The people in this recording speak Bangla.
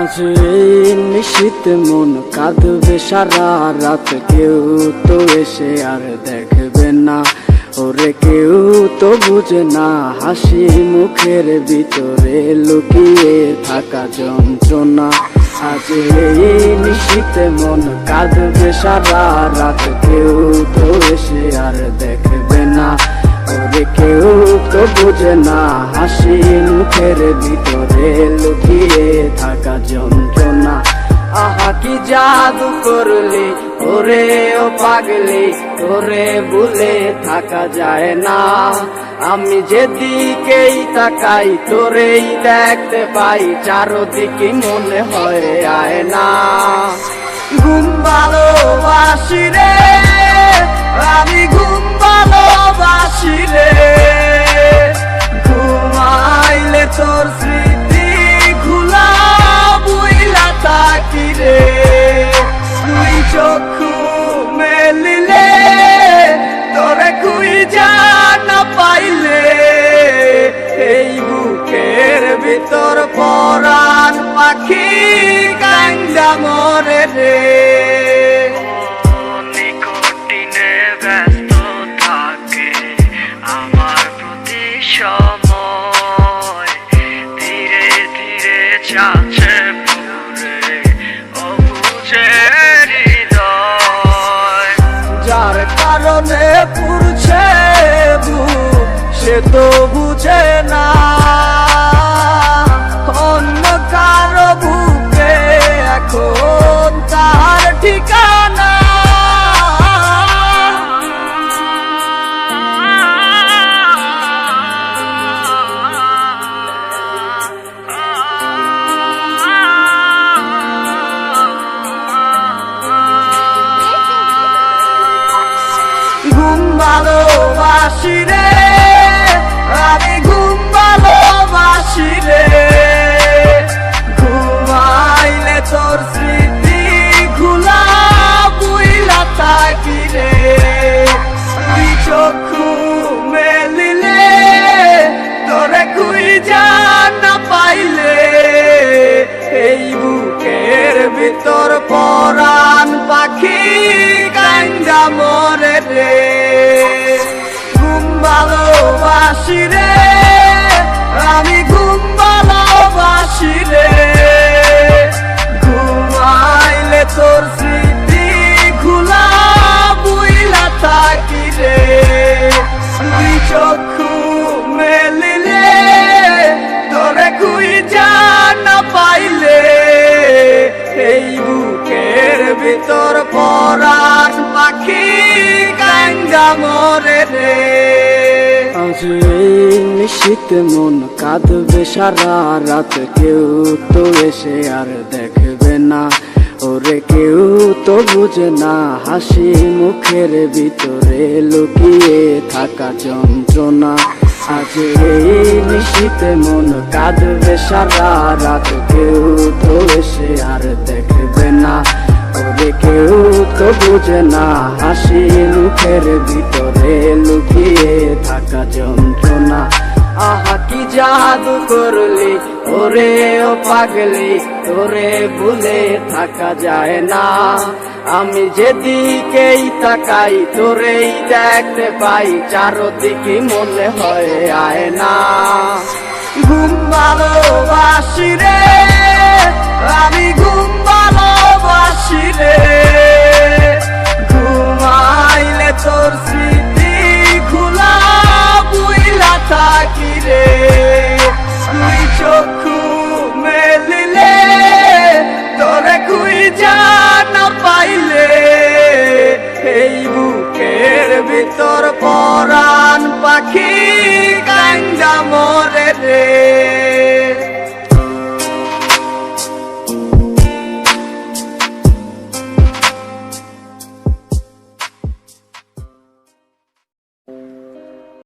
আজ এই নিশীত মন কাঁদবে সারা রাত, কেউ তো এসে আর দেখবে না। ওরে কেউ তো বুঝে না হাসি মুখের ভিতরে লুকিয়ে থাকা যন্ত্রণা। আজ এই নিশীত মন কাঁদবে সারা রাত, কেউ তো এসে আর দেখবে না। ওরে কেউ তো বুঝে না হাসি মুখের ভিতরে লুকিয়ে থাকা যন্ত্রণা। আহা কি জাদু করলি ওরে ও পাগলি, তোরে ভুলে থাকা যায় না। আমি যেদিকেই তাকাই তোরেই দেখতে পাই, চারদিকে মনে হয় আয় না। ঘুম ভালোবাসি রে আমি, ঘুম ভালোবাসি রে। ঘুমাইলে তোর স্মৃতি ঘুলা বুইলা থাকি রে। তুই চক্ষু মেলিলে তোরে খুঁজা না পাইলে, এই বুকের ভিতর পরাণ পাখি কান্দা মরে রে। ব্যস্ত থাকে আমার প্রতি সময়, ধীরে ধীরে চাচ্ছে পুরে অবুঝে হৃদয়। যার কারণে পুরছে বুক সে তো বুঝে না, অন্য কারো বুকে এখন তার ঠিকানা। ঘুম ভালোবাসি রে আমি, ঘুম ভালোবাসি রে। ঘুমাইলে তোর স্মৃতি ঘুলা বুইলা থাকি রে। তুই চক্ষু মেলিলে তোরে খুঁজা না পাইলে, এই বুকের ভিতর পরাণ পাখি কান্দা মরে রে। ঘুম ভালোবাসি রে আমি, ঘুম ভালোবাসি রে। ঘুমাইলে তোর স্মৃতি ঘুলা বুইলা থাকি রে। তুই চক্ষু মেলিলে তোরে খুঁজা না পাইলে, এই বুকের ভিতর পরাণ পাখি কান্দা মরে রে। আজ এই নিশীত মন কাঁদবে সারা রাত, কেউ তো এসে আর দেখবে না। ওরে কেউ তো বুঝে না হাসি মুখের ভিতরে লুকিয়ে থাকা যন্ত্রণা। আজ এই নিশীত মন কাঁদবে সারা রাত, কেউ তো এসে আর দেখবে না। ওরে কেউ তো বুঝে না হাসি মুখের ভিতরে লুকিয়ে থাকা যন্ত্রণা। আহা কি জাদু করলি ওরে ও পাগলি, তোরে ভুলে থাকা যায় না। আমি যেদিকেই তাকাই তোরেই দেখতে পাই, চারদিকে মনে হয় আয় না। ঘুম ভালোবাসি রে আমি, ঘুম ভালোবাসি রে। ঘুমাইলে তোর স্মৃতি ঘুলা বুইলা থাকি রে। তুই চক্ষু মেলিলে তোরে খুঁজা না পাইলে, এই বুকের ভিতর পরাণ পাখি কান্দা মরে রে।